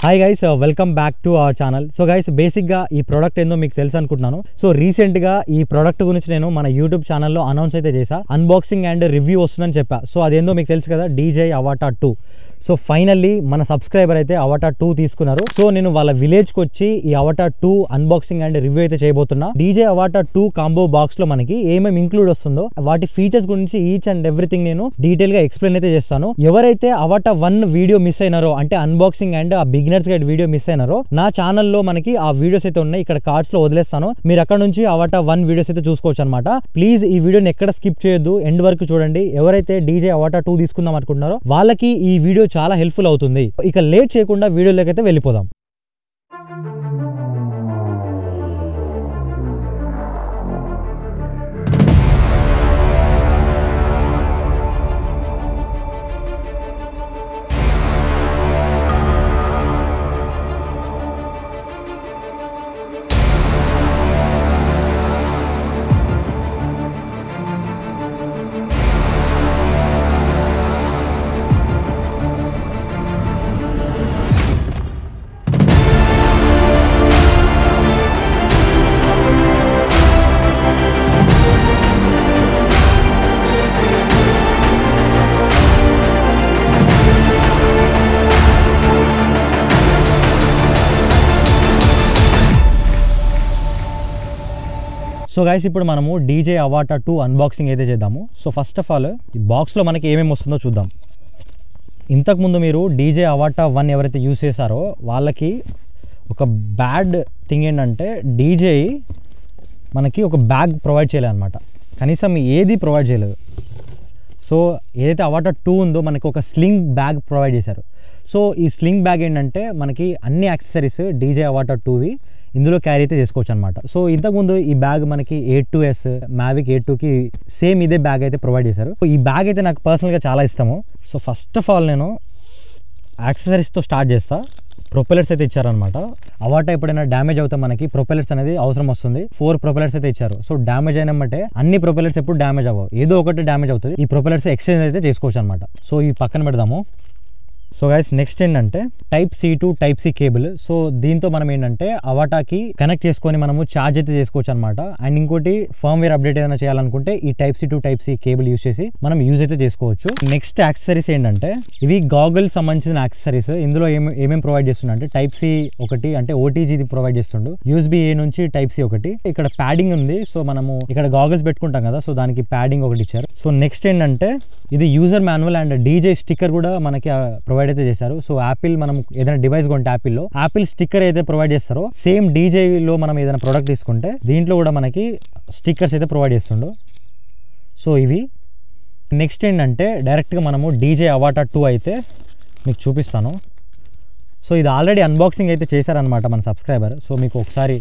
Hi guys, welcome back to our channel. So guys, బేసిక్గా ఈ product ఏందో మీకు తెలుసు అనుకుంటున్నాను. సో రీసెంట్గా ఈ ప్రోడక్ట్ గురించి నేను మన యూట్యూబ్ ఛానల్లో అనౌన్స్ అయితే చేశా. అన్బాక్సింగ్ అండ్ రివ్యూ వస్తుందని చెప్పా. సో అదేందో మీకు తెలుసు కదా, DJI Avata 2. సో ఫైనల్లీ మన సబ్స్క్రైబర్ అయితే Avata 2 తీసుకున్నారు. సో నేను వాళ్ళ విలేజ్కి వచ్చి ఈ Avata 2 అన్బాక్సింగ్ అండ్ రివ్యూ అయితే చేయబోతున్నా. DJI Avata 2 కాంబో బాక్స్ లో మనకి ఏమేమి ఇంక్లూడ్ వస్తుందో వాటి ఫీచర్స్ గురించి ఈచ్ అండ్ ఎవ్రీథింగ్ నేను డీటెయిల్ గా ఎక్స్ప్లెయిన్ అయితే చేస్తాను. ఎవరైతే Avata 1 వీడియో మిస్ అయినారో, అంటే అన్బాక్సింగ్ అండ్ ఆ బిగినర్స్ గైడ్ వీడియో మిస్ అయినారో, నా ఛానల్లో మనకి ఆ వీడియోస్ అయితే ఉన్నాయి. ఇక్కడ కార్డ్స్ లో వదిలేస్తాను. మీరు అక్కడ నుంచి Avata 1 వీడియోస్ అయితే చూసుకోవచ్చు అనమాట. ప్లీజ్ ఈ వీడియోని ఎక్కడ స్కిప్ చేయొద్దు, ఎండ్ వరకు చూడండి. ఎవరైతే DJI Avata 2 తీసుకుందాం అనుకుంటున్నారో వాళ్ళకి ఈ వీడియో చాలా హెల్ప్ఫుల్ అవుతుంది. ఇక లేట్ చేయకుండా వీడియోలోకి అయితే వెళ్ళిపోదాం. సో గైస్, ఇప్పుడు మనము DJI Avata 2 అన్బాక్సింగ్ అయితే చేద్దాము. సో ఫస్ట్ ఆఫ్ ఆల్ ఈ బాక్స్లో మనకి ఏమేమి వస్తుందో చూద్దాం. ఇంతకుముందు మీరు DJI Avata 1 ఎవరైతే యూస్ చేశారో వాళ్ళకి ఒక బ్యాడ్ థింగ్ ఏంటంటే DJI మనకి ఒక బ్యాగ్ ప్రొవైడ్ చేయలేదు అనమాట. కనీసం ఏది ప్రొవైడ్ చేయలేదు. సో ఏదైతే Avata 2 ఉందో మనకి ఒక స్లింగ్ బ్యాగ్ ప్రొవైడ్ చేశారు. సో ఈ స్లింగ్ బ్యాగ్ ఏంటంటే మనకి అన్ని యాక్సెసరీస్ DJI Avata 2వి ఇందులో క్యారీ అయితే చేసుకోవచ్చు అనమాట. సో ఇంతకుముందు ఈ బ్యాగ్ మనకి A2S Mavic A2కి సేమ్ ఇదే బ్యాగ్ అయితే ప్రొవైడ్ చేశారు. ఈ బ్యాగ్ అయితే నాకు పర్సనల్గా చాలా ఇష్టము. సో ఫస్ట్ ఆఫ్ ఆల్ నేను యాక్సెసరీస్తో స్టార్ట్ చేస్తా. ప్రొపెలర్స్ అయితే ఇచ్చారనమాట. Avata ఎప్పుడైనా డ్యామేజ్ అవుతా మనకి ప్రొపెలర్స్ అనేది అవసరం వస్తుంది. 4 ప్రొపెలర్స్ అయితే ఇచ్చారు. సో డ్యామేజ్ అయినమంటే అన్ని ప్రొపెలర్స్ ఎప్పుడు డ్యామేజ్ అవ్వవు, ఏదో ఒకటి డ్యామేజ్ అవుతుంది. ఈ ప్రొపెలర్స్ ఎక్స్చేంజ్ అయితే చేసుకోవచ్చు అనమాట. సో ఈ పక్కన పెడదాము. సో గైస్, నెక్స్ట్ ఏంటంటే Type-C to Type-C cable. So దీంతో మనం ఏంటంటే Avataకి కనెక్ట్ చేసుకొని మనము ఛార్జ్ అయితే చేసుకోవచ్చు అనమాట. అండ్ ఇంకోటి ఫర్మ్వేర్ అప్డేట్ ఏదైనా చేయాలనుకుంటే ఈ Type-C to Type-C cable use చేసి మనం యూజ్ అయితే చేసుకోవచ్చు. నెక్స్ట్ యాక్సెసరీస్ ఏంటంటే ఇవి గాగుల్ సంబంధించిన యాక్సెసరీస్. ఇందులో ఏమేమి ప్రొవైడ్ చేస్తుండే అంటే Type-C ఒకటి, అంటే OTG ప్రొవైడ్ చేస్తుండు. USB-A నుంచి Type-C ఒకటి. ఇక్కడ ప్యాడింగ్ ఉంది. సో మనము ఇక్కడ గాగుల్స్ పెట్టుకుంటాం కదా, సో దానికి ప్యాడింగ్ ఒకటి ఇచ్చారు. సో నెక్స్ట్ ఏంటంటే ఇది user manual and DJI sticker కూడా మనకి ప్రొవైడ్ అయితే చేశారు. సో యాపిల్ మనం ఏదైనా డివైస్ కొంటే యాపిల్లో యాపిల్ స్టిక్కర్ అయితే ప్రొవైడ్ చేస్తారో సేమ్ DJIలో మనం ఏదైనా ప్రోడక్ట్ తీసుకుంటే దీంట్లో కూడా మనకి స్టిక్కర్స్ అయితే ప్రొవైడ్ చేస్తుండో. సో ఇవి నెక్స్ట్ ఏంటంటే డైరెక్ట్గా మనము DJI Avata 2 అయితే మీకు చూపిస్తాను. సో ఇది ఆల్రెడీ అన్బాక్సింగ్ అయితే చేశారనమాట మన సబ్స్క్రైబర్. సో మీకు ఒకసారి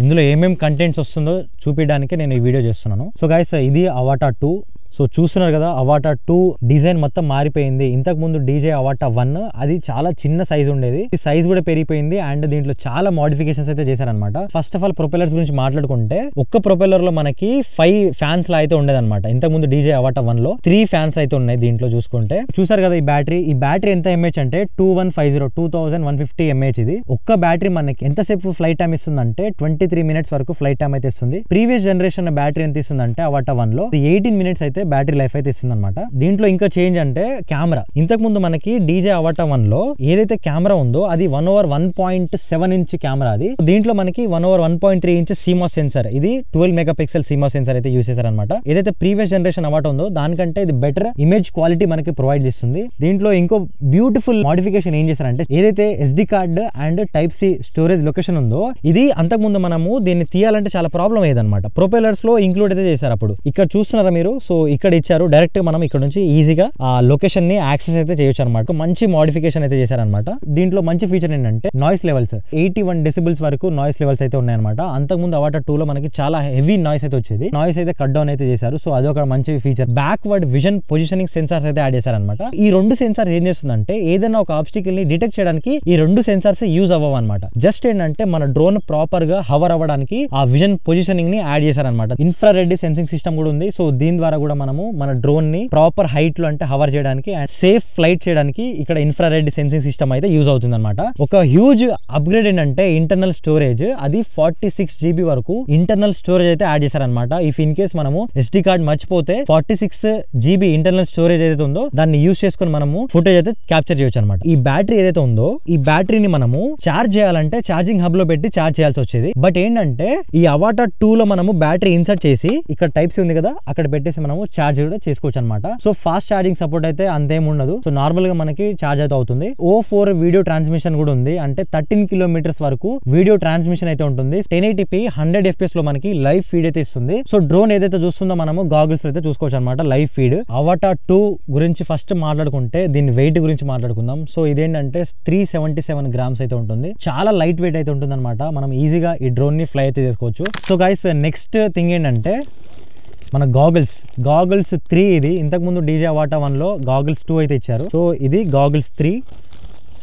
ఇందులో ఏమేమి కంటెంట్స్ వస్తుందో చూపించడానికి నేను ఈ వీడియో చేస్తున్నాను. సో గైస్, ఇది Avata 2. సో చూస్తున్నారు కదా, Avata 2 డిజైన్ మొత్తం మారిపోయింది. ఇంతకు ముందు DJI Avata 1 అది చాలా చిన్న సైజ్ ఉండేది. ఈ సైజ్ కూడా పెరిగిపోయింది అండ్ దీంట్లో చాలా మోడిఫికేషన్స్ అయితే చేశారనమాట. ఫస్ట్ ఆఫ్ ఆల్ ప్రొపెలర్స్ గురించి మాట్లాడుకుంటే ఒక్క ప్రొపెలర్ లో మనకి 5 ఫ్యాన్స్ లా అయితే ఉండేదన్నమాట. ఇంతకు ముందు DJI Avata 1 లో 3 ఫ్యాన్స్ అయితే ఉన్నాయి. దీంట్లో చూసుకుంటే చూసారు కదా, ఈ బ్యాటరీ ఎంత ఎంహెచ్ అంటే 2150 mAh. ఇది ఒక్క బ్యాటరీ మనకి ఎంతసేపు ఫ్లైట్ టైం ఇస్తుందంటే 23 మినిట్స్ వరకు ఫ్లైట్ టైం అయితే ఇస్తుంది. ప్రీవియస్ జనరేషన్ బ్యాటరీ ఎంత ఇస్తుందంటే Avata 1 లో 18 మినిట్స్ అయితే బ్యాటరీ లైఫ్ అయితే ఇస్తుంది అనమాట. దీంట్లో ఇంకా చేంజ్ అంటే కెమెరా. ఇంతకు ముందు మనకి DJI Avata 1 లో ఏదైతే కెమెరా ఉందో అది 1/1.7 ఇంచ్ కెమెరా. అది దీంట్లో మనకి 1/1.3 ఇంచ్ CMOS సెన్సర్. ఇది 12 మెగాపిక్సెల్ CMOS సెన్సర్ అయితే యూస్ చేశారనమాట. ఏదైతే ప్రీవియస్ జనరేషన్ Avata ఉందో దానికంటే ఇది బెటర్ ఇమేజ్ క్వాలిటీ మనకి ప్రొవైడ్ చేస్తుంది. దీంట్లో ఇంకో బ్యూటిఫుల్ మోడిఫికేషన్ ఏం చేశారంటే ఏదైతే SD card and Type-C storage location ఉందో ఇది అంతకు ముందు మనము దీన్ని తీయాలంటే చాలా ప్రాబ్లం అయ్యేదన్నమాట. ప్రొపెలర్స్ లో ఇంక్లూడ్ అయితే చేశారు. అప్పుడు ఇక్కడ చూస్తున్నారా మీరు, సో ఇక్కడ ఇచ్చారు. డైరెక్ట్ మనం ఇక్కడ నుంచి ఈజీగా ఆ లొకేషన్ ని యాక్సెస్ అయితే చేయొచ్చు అనమాట. మంచి మోడిఫికేషన్ అయితే చేశారనమాట. దీంట్లో మంచి ఫీచర్ ఏంటంటే నాయిస్ లెవెల్స్ 81 డెసిబుల్స్ వరకు నాయిస్ లెవెల్స్ అయితే ఉన్నాయన్నమాట. అంతకుముందు Avata 2 లో మనకి చాలా హెవీ నాయిస్ అయితే వచ్చేది. నాయిస్ అయితే కట్ డౌన్ అయితే చేశారు. సో అదొక మంచి feature. Backward vision positioning sensors అయితే యాడ్ చేశారనమాట. ఈ 2 సెన్సార్స్ ఏం చేస్తుందంటే ఏదైనా ఒక ఆబ్స్టికల్ ని డిటెక్ట్ చేయడానికి ఈ 2 సెన్సార్స్ యూజ్ అవ్వవు అనమాట. జస్ట్ ఏంటంటే మన డ్రోన్ ప్రాపర్ గా హవర్ అవ్వడానికి ఆ విజన్ పొజిషనింగ్ ని యాడ్ చేశారనమాట. ఇన్ఫ్రారెడ్ సెన్సింగ్ సిస్టమ్ కూడా ఉంది. సో దీని ద్వారా కూడా మనము మన డ్రోన్ ని ప్రాపర్ హైట్ లో అంటే హవర్ చేయడానికి అండ్ సేఫ్ ఫ్లైట్ చేయడానికి ఇక్కడ ఇన్ఫ్రారెడ్ సెన్సింగ్ సిస్టమ్ అయితే యూజ్ అవుతుంది అనమాట. ఒక హ్యూజ్ అప్గ్రేడ్ ఏంటంటే ఇంటర్నల్ స్టోరేజ్, అది 46 GB వరకు ఇంటర్నల్ స్టోరేజ్ అయితే యాడ్ చేశారనమాట. ఇఫ్ ఇన్ కేస్ మనము SD కార్డ్ మర్చిపోతే 46 GB ఇంటర్నల్ స్టోరేజ్ ఏదైతే ఉందో దాన్ని యూజ్ చేసుకుని మనము ఫుటేజ్ అయితే క్యాప్చర్ చేయొచ్చు అనమాట. ఈ బ్యాటరీ ఏదైతే ఉందో ఈ బ్యాటరీని మనము చార్జ్ చేయాలంటే ఛార్జింగ్ హబ్ లో పెట్టి చార్జ్ చేయాల్సి వచ్చేది. బట్ ఏంటంటే ఈ అవాటా 2 లో మనము బ్యాటరీ ఇన్సర్ట్ చేసి ఇక్కడ టైప్స్ ఉంది కదా అక్కడ పెట్టేసి మనము చార్జ్ కూడా చేసుకోవచ్చు అనమాట. సో ఫాస్ట్ ఛార్జింగ్ సపోర్ట్ అయితే అంతేం ఉండదు. సో నార్మల్ గా మనకి చార్జ్ అయితే అవుతుంది. O4 వీడియో ట్రాన్స్మిషన్ కూడా ఉంది, అంటే 13 కిలోమీటర్స్ వరకు వీడియో ట్రాన్స్మిషన్ అయితే ఉంటుంది. 1080p 100 FPS లో మనకి లైవ్ ఫీడ్ అయితే ఇస్తుంది. సో డ్రోన్ ఏదైతే చూస్తుందో మనము గాగుల్స్ అయితే చూసుకోవచ్చు అనమాట లైవ్ ఫీడ్. అవాటా 2 గురించి ఫస్ట్ మాట్లాడుకుంటే దీని వెయిట్ గురించి మాట్లాడుకుందాం. సో ఇదేంటంటే 377 గ్రామ్స్ అయితే ఉంటుంది. చాలా లైట్ వెయిట్ అయితే ఉంటుంది అనమాట. మనం ఈజీగా ఈ డ్రోన్ ని ఫ్లై అయితే చేసుకోవచ్చు. సో గైస్ నెక్స్ట్ థింగ్ ఏంటంటే మన గాగుల్స్ 3 ఇది. ఇంతకుముందు డీజే అవాటా 1 లో గాగుల్స్ 2 అయితే ఇచ్చారు. సో ఇది గాగుల్స్ 3.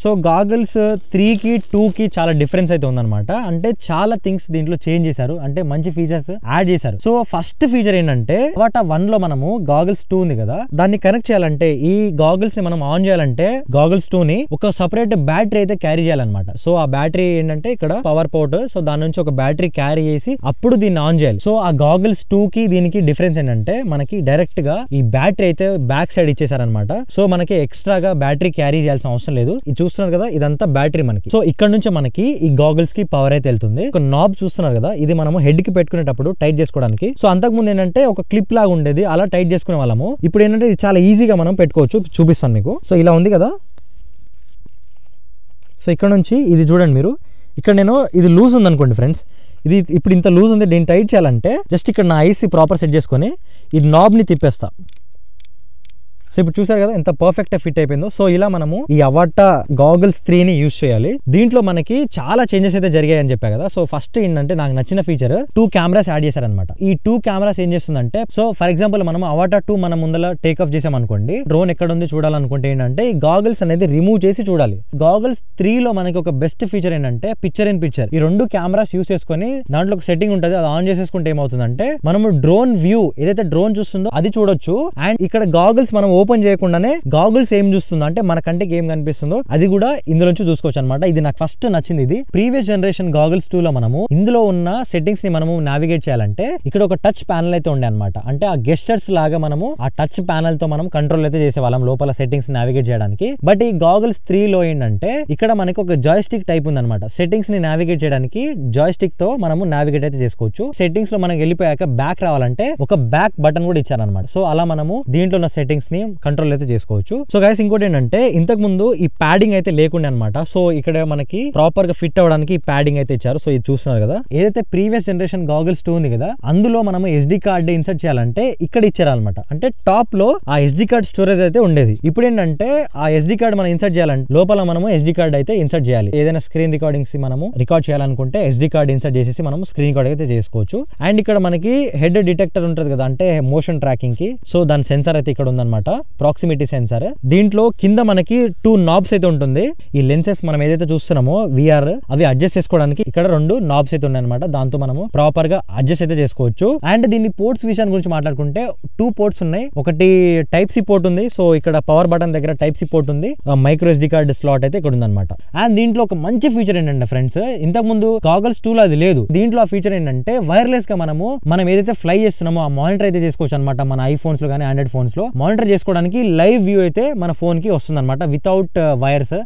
సో గాగుల్స్ 3కి 2కి చాలా డిఫరెన్స్ అయితే ఉందన్నమాట. అంటే చాలా థింగ్స్ దీంట్లో చేంజ్ చేశారు, అంటే మంచి ఫీచర్స్ యాడ్ చేశారు. సో ఫస్ట్ ఫీచర్ ఏంటంటే అవాటా 1 లో మనము గాగుల్స్ 2 ఉంది కదా దాన్ని కనెక్ట్ చేయాలంటే ఈ గాగుల్స్ ని మనం ఆన్ చేయాలంటే గాగుల్స్ 2 ని ఒక సపరేట్ బ్యాటరీ అయితే క్యారీ చేయాలన్నమాట. సో ఆ బ్యాటరీ ఏంటంటే ఇక్కడ పవర్ పోర్ట్, సో దాని నుంచి ఒక బ్యాటరీ క్యారీ చేసి అప్పుడు దీన్ని ఆన్ చేయాలి. సో ఆ గాగుల్స్ 2కి దీనికి డిఫరెన్స్ ఏంటంటే మనకి డైరెక్ట్ గా ఈ బ్యాటరీ అయితే బ్యాక్ సైడ్ ఇచ్చేసారనమాట. సో మనకి ఎక్స్ట్రాగా బ్యాటరీ క్యారీ చేయాల్సిన అవసరం లేదు. చూస్తున్నారు కదా ఇదంతా బ్యాటరీ మనకి. సో ఇక్కడ నుంచి మనకి ఈ గాగుల్స్ కి పవర్ అయితే వెళ్తుంది. ఒక నాబ్ చూస్తున్నారు కదా ఇది మనము హెడ్ కి పెట్టుకునేటప్పుడు టైట్ చేసుకోవడానికి. సో అంతకుముందు ఏంటంటే ఒక క్లిప్ లాగా ఉండేది, అలా టైట్ చేసుకునే వాళ్ళము. ఇప్పుడు ఏంటంటే ఇది చాలా ఈజీగా మనం పెట్టుకోవచ్చు. చూపిస్తాను మీకు. సో ఇలా ఉంది కదా. సో ఇక్కడ నుంచి ఇది చూడండి మీరు, ఇక్కడ నేను ఇది లూజ్ ఉంది అనుకోండి ఫ్రెండ్స్, ఇది ఇప్పుడు ఇంత లూజ్ ఉంది. దీన్ని టైట్ చేయాలంటే జస్ట్ ఇక్కడ నా ఐస్ ప్రాపర్ సెట్ చేసుకొని ఈ నాబ్ ని తిప్పేస్తా. సో ఇప్పుడు చూసారు కదా ఎంత పర్ఫెక్ట్ ఫిట్ అయిపోయిందో. సో ఇలా మనము ఈ అవాటా గాగుల్స్ 3ని యూజ్ చేయాలి. దీంట్లో మనకి చాలా చేంజెస్ అయితే జరిగాయి అని చెప్పా కదా. సో ఫస్ట్ ఏంటంటే నాకు నచ్చిన ఫీచర్ 2 కెమెరాస్ యాడ్ చేశారనమాట. ఈ 2 కెమెరాస్ ఏం చేస్తుందంటే, సో ఫర్ ఎగ్జాంపుల్ మనం అవాటా 2 మనం ముందర టేక్ ఆఫ్ చేసాం అనుకోండి, డ్రోన్ ఎక్కడ ఉంది చూడాలనుకుంటే ఏంటంటే ఈ గాగుల్స్ అనేది రిమూవ్ చేసి చూడాలి. గాగుల్స్ 3లో మనకి ఒక బెస్ట్ ఫీచర్ ఏంటంటే పిక్చర్ ఇన్ పిక్చర్. ఈ 2 కెమెరాస్ యూస్ చేసుకొని దాంట్లో ఒక సెట్టింగ్ ఉంటుంది, అది ఆన్ చేసేసుకుంటే ఏమవుతుందంటే మనము డ్రోన్ వ్యూ ఏదైతే డ్రోన్ చూస్తుందో అది చూడొచ్చు. అండ్ ఇక్కడ గాగుల్స్ మనం ఓపెన్ చేయకుండానే గాగుల్స్ ఏం చూస్తుందో అంటే మన కంటికి ఏం కనిపిస్తుందో అది కూడా ఇందులో నుంచి చూసుకోవచ్చు అనమాట. ఇది నాకు ఫస్ట్ నచ్చింది. ఇది ప్రీవియస్ జనరేషన్ గాగుల్స్ 2 లో మనము ఇందులో ఉన్న సెట్టింగ్స్ ని మనము నావిగేట్ చేయాలంటే ఇక్కడ ఒక టచ్ ప్యానల్ అయితే ఉండే అనమాట. అంటే ఆ గెస్టర్స్ లాగా మనము ఆ టచ్ ప్యానల్ తో మనం కంట్రోల్ అయితే చేసేవాళ్ళం లోపల సెట్టింగ్స్ నావిగేట్ చేయడానికి. బట్ ఈ గాగుల్స్ 3 లో ఏంటంటే ఇక్కడ మనకి ఒక జాయ్స్టిక్ టైప్ ఉంది అనమాట. సెట్టింగ్స్ ని నావిగేట్ చేయడానికి జాయ్స్టిక్ తో మనము నావిగేట్ అయితే చేసుకోవచ్చు. సెట్టింగ్స్ లో మనకి వెళ్ళిపోయాక బ్యాక్ రావాలంటే ఒక బ్యాక్ బటన్ కూడా ఇచ్చారనమాట. సో అలా మనము దీంట్లో ఉన్న సెట్టింగ్స్ ని కంట్రోల్ అయితే చేసుకోవచ్చు. సో గైస్ ఇంకోటి ఏంటంటే ఇంతకు ముందు ఈ ప్యాడింగ్ అయితే లేకుండా అనమాట. సో ఇక్కడ మనకి ప్రాపర్ గా ఫిట్ అవ్వడానికి ఈ ప్యాడింగ్ అయితే ఇచ్చారు. సో ఇది చూస్తున్నారు కదా, ఏదైతే ప్రీవియస్ జనరేషన్ గాగుల్స్ 2 ఉంది కదా అందులో మనం SD కార్డ్ ఇన్సర్ట్ చేయాలంటే ఇక్కడ ఇచ్చారనమాట. అంటే టాప్ లో ఆ SD కార్డ్ స్టోరేజ్ అయితే ఉండేది. ఇప్పుడు ఏంటంటే ఆ SD కార్డ్ మనం ఇన్సర్ట్ చేయాలంటే లోపల మనము SD కార్డ్ అయితే ఇన్సర్ట్ చేయాలి. ఏదైనా స్క్రీన్ రికార్డింగ్స్ మనము రికార్డ్ చేయాలనుకుంటే SD కార్డ్ ఇన్సర్ట్ చేసేసి మనం స్క్రీన్ రికార్డ్ అయితే చేసుకోవచ్చు. అండ్ ఇక్కడ మనకి హెడ్ డిటెక్టర్ ఉంటుంది కదా, అంటే మోషన్ ట్రాకింగ్ కి. సో దాని సెన్సార్ అయితే ఇక్కడ ఉందన్నమాట, ప్రాక్సిమిటీ సెన్సార్. దీంట్లో కింద మనకి 2 నాబ్స్ అయితే ఉంటుంది. ఈ లెన్సెస్ మనం ఏదైతే చూస్తున్నామో VR అవి అడ్జస్ట్ చేసుకోవడానికి ఇక్కడ 2 నాబ్స్ అయితే ఉన్నాయి అనమాట. దాంతో మనము ప్రాపర్ గా అడ్జస్ట్ అయితే చేసుకోవచ్చు. అండ్ దీన్ని పోర్ట్స్ విషయాన్ని గురించి మాట్లాడుకుంటే 2 పోర్ట్స్ ఉన్నాయి. ఒకటి టైప్ సి పోర్ట్ ఉంది. సో ఇక్కడ పవర్ బటన్ దగ్గర టైప్ సి పోర్ట్ ఉంది. మైక్రో SD కార్డ్ స్లాట్ అయితే ఇక్కడ ఉందన్నమాట. అండ్ దీంట్లో ఒక మంచి ఫీచర్ ఏంటంటే ఫ్రెండ్స్, ఇంతకు ముందు గాగుల్స్ 2 లో అది లేదు. దీంట్లో ఆ ఫీచర్ ఏంటంటే వైర్లెస్ గా మనం ఏదైతే ఫ్లై చేస్తున్నామో ఆ మానిటర్ అయితే చేసుకోవచ్చు అనమాట. మన ఐఫోన్స్ లో కానీ ఆండ్రాయిడ్ ఫోన్స్ లో మానిటర్ చేసుకోవడానికి లైవ్ వ్యూ అయితే మన ఫోన్ కి వస్తుంది అనమాట. వితౌట్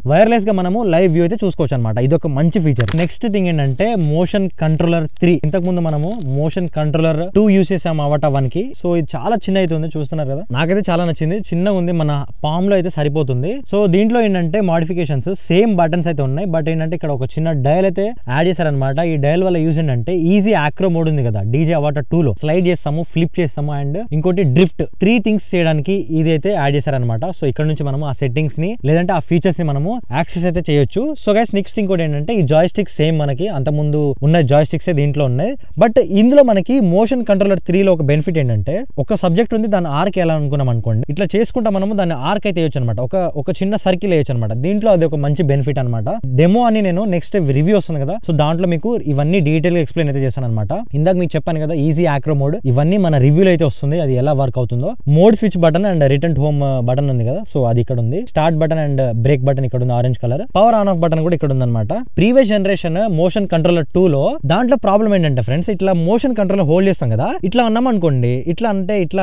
వైర్లెస్ గా మనము లైవ్ వ్యూ అయితే చూసుకోవచ్చు అనమాట. ఇది ఒక మంచి ఫీచర్. నెక్స్ట్ థింగ్ ఏంటంటే మోషన్ కంట్రోలర్ 3. ఇంతకు ముందు మనము మోషన్ కంట్రోలర్ 2 యూస్ చేసాము అవాటా 1 కి. సో ఇది చాలా చిన్న అయితే ఉంది, చూస్తున్నారు కదా. నాకైతే చాలా నచ్చింది, చిన్నగా ఉంది, మన పామ్ లో అయితే సరిపోతుంది. సో దీంట్లో ఏంటంటే మోడిఫికేషన్స్ సేమ్ బటన్స్ అయితే ఉన్నాయి. బట్ ఏంటంటే ఇక్కడ ఒక చిన్న డయల్ అయితే యాడ్ చేశారనమాట. ఈ డయల్ వల్ల యూజ్ ఏంటంటే ఈజీ ఆక్రో మోడ్ ఉంది కదా డీజే అవాటా 2 లో, స్లైడ్ చేస్తాము, ఫ్లిప్ చేస్తాము అండ్ ఇంకోటి డ్రిఫ్ట్. 3 థింగ్స్ చేయడానికి ఇది అయితే యాడ్ చేశారనమాట. సో ఇక్కడ నుంచి మనము ఆ సెట్టింగ్స్ ని లేదంటే ఆ ఫీచర్స్ ని మనము యాక్సెస్ అయితే చేయొచ్చు. సో గైస్ నెక్స్ట్ ఇంకోటి ఏంటంటే ఈ జాయ్ స్టిక్స్ సేమ్ మనకి అంత ముందు ఉన్న జాయ్ స్టిక్స్ దీంట్లో ఉన్నాయి. బట్ ఇందులో మనకి మోషన్ కంట్రోలర్ 3 లో ఒక బెనిఫిట్ ఏంటంటే ఒక సబ్జెక్ట్ ఉంది, దాని ఆర్క్ ఎలా అనుకున్నాం అనుకోండి, ఇట్లా చేసుకుంటా మనము దాన్ని ఆర్క్ అయితే వేయొచ్చు అనమాట. ఒక చిన్న సర్కిల్ వేయొచ్చు అనమాట. దీంట్లో అది ఒక మంచి బెనిఫిట్ అనమాట. డెమో అని నేను నెక్స్ట్ రివ్యూ వస్తుంది కదా, సో దాంట్లో మీకు ఇవన్నీ డీటెయిల్ గా ఎక్స్ప్లెయిన్ అయితే చేస్తాను అనమాట. ఇందాక మీకు చెప్పాను కదా ఈజీ ఆక్రో మోడ్, ఇవన్నీ మన రివ్యూలో అయితే వస్తుంది అది ఎలా వర్క్ అవుతుందో. Mode switch button and return home button ఉంది కదా, సో అది ఇక్కడ ఉంది. Start button and break button ఇక్కడ ఉంది orange colour. Power on off button కూడా ఇక్కడ ఉంది అనమాట. ప్రీవియస్ జనరేషన్ మోషన్ కంట్రోలర్ 2 లో దాంట్లో ప్రాబ్లం ఏంటంటే ఫ్రెండ్స్, ఇట్లా మోషన్ కంట్రోలర్ హోల్డ్ చేస్తాం కదా, ఇట్లా అన్నాం అనుకోండి, ఇట్లా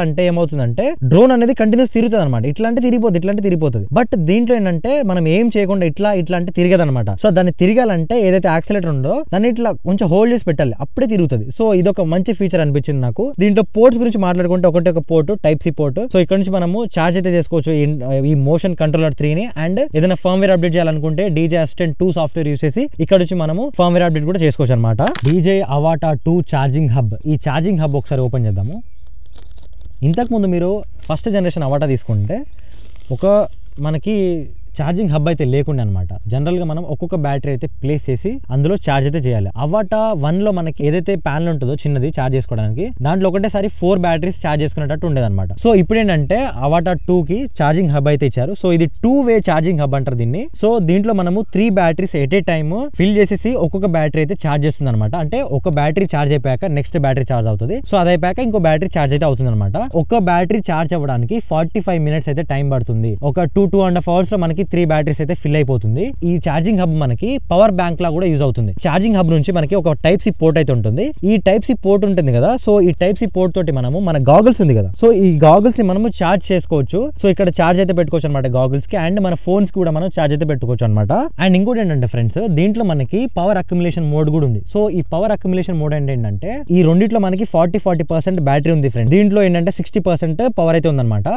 అంటే ఏమవుతుందంటే డ్రోన్ అనేది కంటిన్యూస్ తిరుగుతుంది అనమాట. ఇట్లా అంటే తిరిగిపోతుంది. బట్ దీంట్లో ఏంటంటే మనం ఏం చేయకుండా ఇట్లా అంటే తిరగదు అనమాట. సో దాన్ని తిరగాలంటే ఏదైతే యాక్సిలేటర్ ఉందో దాన్ని ఇట్లా కొంచెం హోల్డ్ చేసి పెట్టాలి, అప్పుడే తిరుగుతుంది. సో ఇదొక మంచి ఫీచర్ అనిపించింది నాకు. దీంట్లో పోర్ట్స్ గురించి మాట్లాడుకుంటే ఒక port type C port. So ఇక్కడ నుంచి మనము చార్జ్ అయితే చేసుకోవచ్చు ఈ మోషన్ కంట్రోలర్ 3 ని. అండ్ ఏదైనా ఫర్మ్వేర్ అప్డేట్ చేయాలనుకుంటే డీజే అసిస్టెంట్ 2 సాఫ్ట్వేర్ యూస్ చేసి ఇక్కడ నుంచి మనము ఫర్మ్వేర్ అప్డేట్ కూడా చేసుకోవచ్చు అనమాట. DJ Avata 2 charging hub. ఈ ఛార్జింగ్ హబ్ ఒకసారి ఓపెన్ చేద్దాము. ఇంతకుముందు మీరు ఫస్ట్ జనరేషన్ అవాటా తీసుకుంటే మనకి ఛార్జింగ్ హబ్ అయితే లేకుండా అనమాట. జనరల్గా మనం ఒక్కొక్క బ్యాటరీ అయితే ప్లేస్ చేసి అందులో ఛార్జ్ అయితే చేయాలి. అవాటా 1 లో మనకి ఏదైతే ప్యానల్ ఉంటుందో చిన్నది ఛార్జ్ చేసుకోవడానికి, దాంట్లో ఒకటేసారి 4 బ్యాటరీస్ ఛార్జ్ చేసుకునేటట్టు ఉండేది అనమాట. సో ఇప్పుడు ఏంటంటే అవాటా 2 కి ఛార్జింగ్ హబ్ అయితే ఇచ్చారు. సో ఇది 2-వే ఛార్జింగ్ హబ్ అంటారు దీన్ని. సో దీంట్లో మనము 3 batteries at a time fill చేసేసి ఒక్కొక్క బ్యాటరీ అయితే ఛార్జ్ చేస్తుంది అనమాట. అంటే ఒక బ్యాటరీ ఛార్జ్ అయిపోయాక నెక్స్ట్ బ్యాటరీ ఛార్జ్ అవుతుంది. సో అది అయిపోయాక ఇంకో బ్యాటరీ ఛార్జ్ అయితే అవుతుంది అనమాట. ఒక బ్యాటరీ ఛార్జ్ అవ్వడానికి 45 మినిట్స్ అయితే టైం పడుతుంది. ఒక 2.5 అవర్స్ లో మనకి 3 బ్యాటరీస్ అయితే ఫిల్ అయిపోతుంది. ఈ ఛార్జింగ్ హబ్ మనకి పవర్ బ్యాంక్ లా కూడా యూజ్ అవుతుంది. ఛార్జింగ్ హబ్ నుంచి మనకి ఒక టైప్ సి పోర్ట్ అయితే ఉంటుంది. ఈ టైప్ సి పోర్ట్ ఉంటుంది కదా, సో ఈ టైప్ సి పోర్ట్ తోటి మనము మన గాగుల్స్ ఉంది కదా, సో ఈ గాగుల్స్ ని మనము ఛార్జ్ చేసుకోవచ్చు. సో ఇక్కడ ఛార్జ్ అయితే పెట్టుకోవచ్చు అనమాట గాగుల్స్ కి. అండ్ మన ఫోన్స్ కి కూడా మనం ఛార్జ్ అయితే పెట్టుకోవచ్చు అనమాట. అండ్ ఇంకోటి ఏంటంటే ఫ్రెండ్స్, దీంట్లో మనకి పవర్ అక్యుములేషన్ మోడ్ కూడా ఉంది. సో ఈ పవర్ అక్యుములేషన్ మోడ్ ఏంటంటే ఈ రెండిట్లో మనకి 40% బ్యాటరీ ఉంది ఫ్రెండ్. దీంట్లో ఏంటంటే 60% పవర్ అయితే ఉందన్నమాట.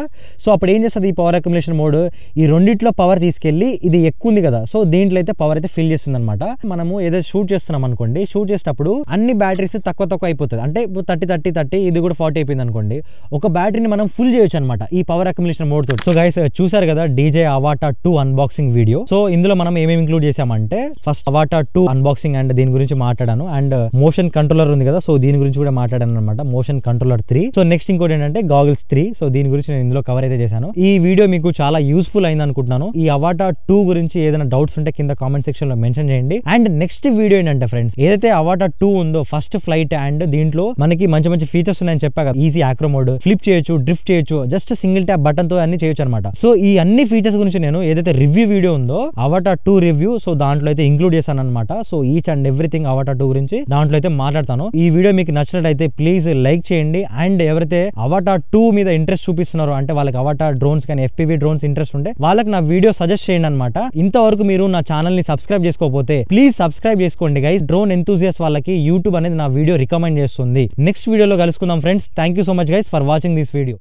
సో అప్పుడు ఏం చేస్తుంది ఈ పవర్ అక్యుములేషన్ మోడ్, ఈ రెండిట్లో పవర్ తీసుకెళ్లి ఇది ఎక్కువ ఉంది కదా, సో దీంట్లో అయితే పవర్ అయితే ఫిల్ చేస్తుంది అనమాట. మనము ఏదైతే షూట్ చేస్తున్నాం అనుకోండి, షూట్ చేసేటప్పుడు అన్ని బ్యాటరీస్ తక్కువ అయిపోతుంది. అంటే 30 ఇది కూడా 40 అయిపోయింది అనుకోండి, ఒక బ్యాటరీని మనం ఫుల్ చేయొచ్చు అనమాట ఈ పవర్ అక్యుములేషన్ మోడ్ తోటి. సో గైస్ చూసారు కదా DJ Avata 2 unboxing video. So ఇందులో మనం ఏమేమి ఇంక్లూడ్ చేసామంటే ఫస్ట్ అవాటా 2 అన్బాక్సింగ్ అండ్ దీని గురించి మాట్లాడాను. అండ్ మోషన్ కంట్రోలర్ ఉంది కదా, సో దీని గురించి కూడా మాట్లాడాను అనమాట. Motion controller 3. సో నెక్స్ట్ ఇంకోటి ఏంటంటే గాగుల్స్ 3. సో దీని గురించి నేను ఇందులో కవర్ అయితే చేశాను. ఈ వీడియో మీకు చాలా యూస్ఫుల్ అయింది అనుకుంటున్నాను. ఈ అవాటా 2 గురించి ఏదైనా డౌట్స్ ఉంటే కింద కామెంట్ సెక్షన్ లో మెన్షన్ చేయండి. అండ్ నెక్స్ట్ వీడియో ఏంటంటే ఫ్రెండ్స్, ఏదైతే అవాటా 2 ఉందో ఫస్ట్ ఫ్లైట్, అండ్ దీంట్లో మనకి మంచి ఫీచర్స్ ఉన్నాయని చెప్పా కదా, ఈజీ ఆక్రో మోడ్, ఫ్లిప్ చేయొచ్చు, డ్రిఫ్ట్ చేయొచ్చు, జస్ట్ సింగిల్ ట్యాప్ బటన్ తో అన్ని చేయొచ్చు అనమాట. సో ఈ అన్ని ఫీచర్స్ గురించి నేను ఏదైతే రివ్యూ వీడియో ఉందో అవాటా 2 రివ్యూ, సో దాంట్లో అయితే ఇంక్లూడ్ చేశాను అనమాట. సో ఈచ్ అండ్ ఎవ్రీథింగ్ అవాటా 2 గురించి దాంట్లో అయితే మాట్లాడతాను. ఈ వీడియో మీకు నచ్చినట్లయితే ప్లీజ్ లైక్ చేయండి. అండ్ ఎవరైతే అవాటా 2 మీద ఇంట్రెస్ట్ చూపిస్తున్నారో, అంటే వాళ్ళకి అవాటా డ్రోన్స్ కానీ FPV డ్రోన్స్ ఇంట్రెస్ట్ ఉంటే వాళ్ళకి నా వీడియో సజెస్ట్ చేయండి అనమాట. ఇంతవరకు మీరు నా ఛానల్ ని సబ్స్క్రైబ్ చేసుకోకపోతే ప్లీజ్ సబ్స్క్రైబ్ చేసుకోండి గైస్. డ్రోన్ ఎంతూజియాస్ట్ వాళ్ళకి యూట్యూబ్ అనేది నా వీడియో రికమెండ్ చేస్తుంది. నెక్స్ట్ వీడియోలో కలుసుకుందాం friends. Thank you so much guys for watching this video.